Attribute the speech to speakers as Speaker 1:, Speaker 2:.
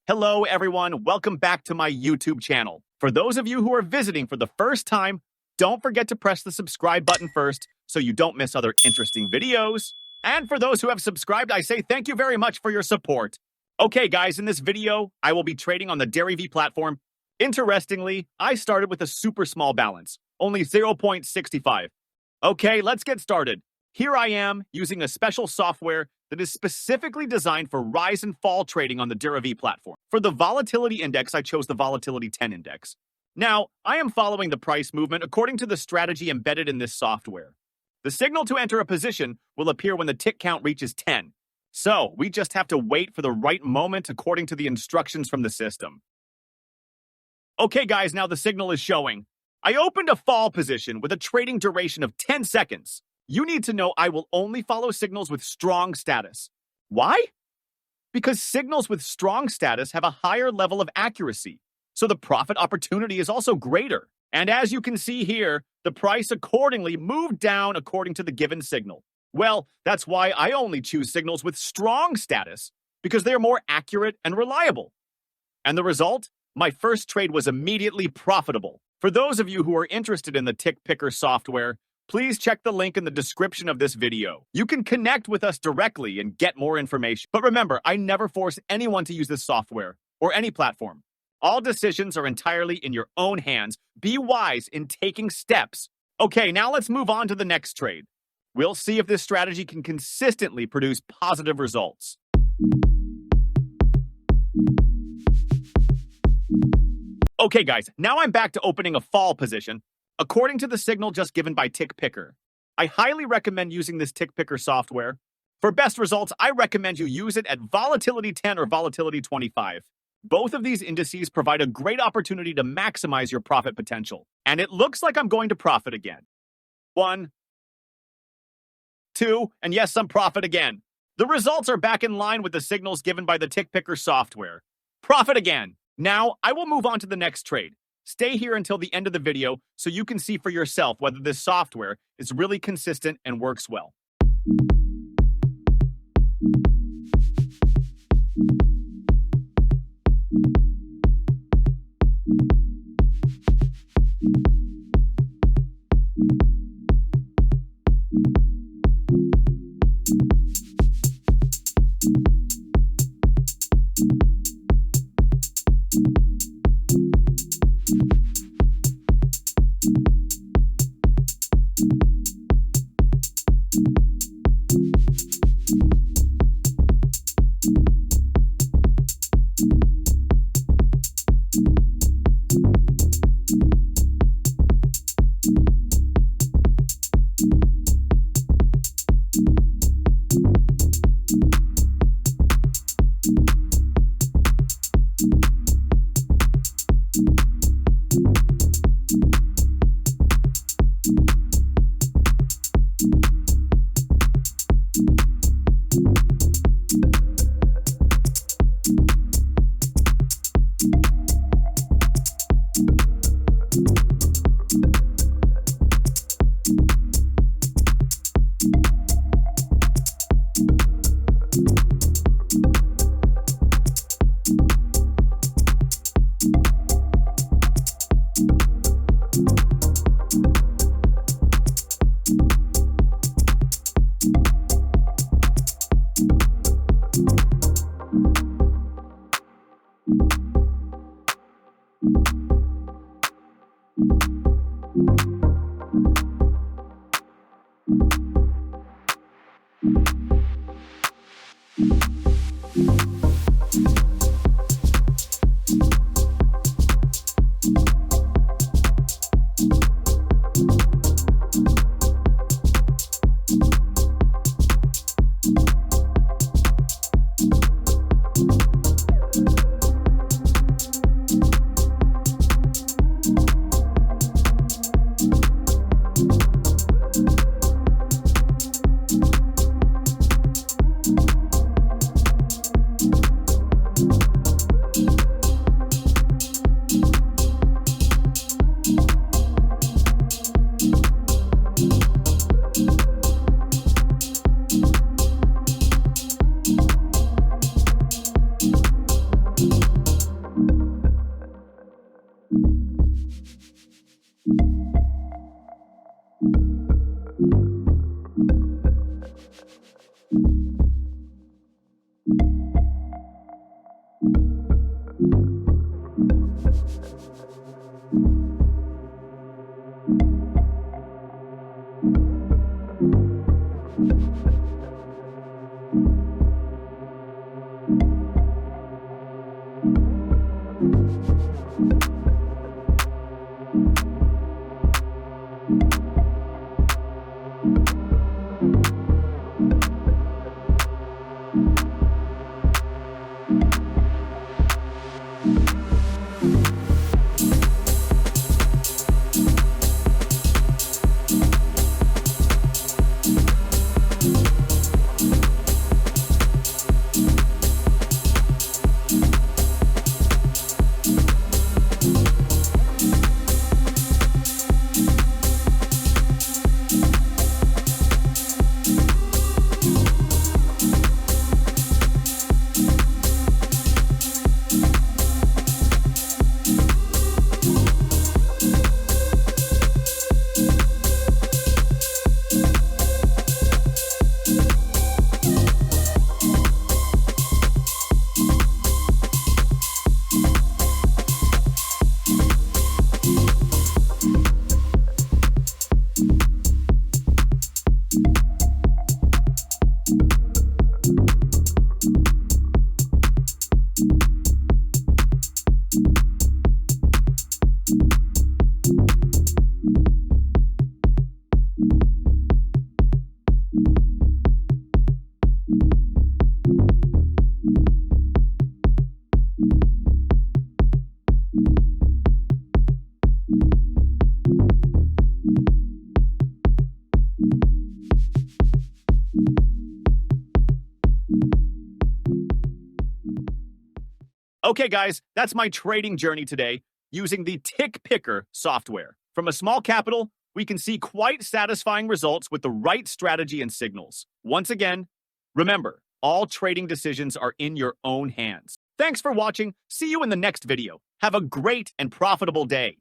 Speaker 1: Hello, everyone. Welcome back to my YouTube channel. For those of you who are visiting for the first time, don't forget to press the subscribe button first so you don't miss other interesting videos. And for those who have subscribed, I say thank you very much for your support. Okay, guys, in this video, I will be trading on the Deriv platform. Interestingly, I started with a super small balance, only 0.65. Okay, let's get started. Here I am using a special software that is specifically designed for rise and fall trading on the Deriv platform. For the volatility index, I chose the Volatility 10 index. Now, I am following the price movement according to the strategy embedded in this software. The signal to enter a position will appear when the tick count reaches 10. So, we just have to wait for the right moment according to the instructions from the system. Okay, guys, now the signal is showing. I opened a fall position with a trading duration of 10 seconds. You need to know I will only follow signals with strong status. Why? Because signals with strong status have a higher level of accuracy, so the profit opportunity is also greater. And as you can see here, the price accordingly moved down according to the given signal. Well, that's why I only choose signals with strong status, because they are more accurate and reliable. And the result? My first trade was immediately profitable. For those of you who are interested in the tick picker software, please check the link in the description of this video. You can connect with us directly and get more information. But remember, I never force anyone to use this software or any platform. All decisions are entirely in your own hands. Be wise in taking steps. Okay, now let's move on to the next trade. We'll see if this strategy can consistently produce positive results. Okay, guys, now I'm back to opening a fall position. According to the signal just given by Tick Picker, I highly recommend using this Tick Picker software. For best results, I recommend you use it at Volatility 10 or Volatility 25. Both of these indices provide a great opportunity to maximize your profit potential. And it looks like I'm going to profit again. 1, 2, and yes, some profit again. The results are back in line with the signals given by the Tick Picker software. Profit again. Now, I will move on to the next trade. Stay here until the end of the video so you can see for yourself whether this software is really consistent and works well. Okay, guys, that's my trading journey today using the Tick Picker software. From a small capital, we can see quite satisfying results with the right strategy and signals. Once again, remember, all trading decisions are in your own hands. Thanks for watching. See you in the next video. Have a great and profitable day.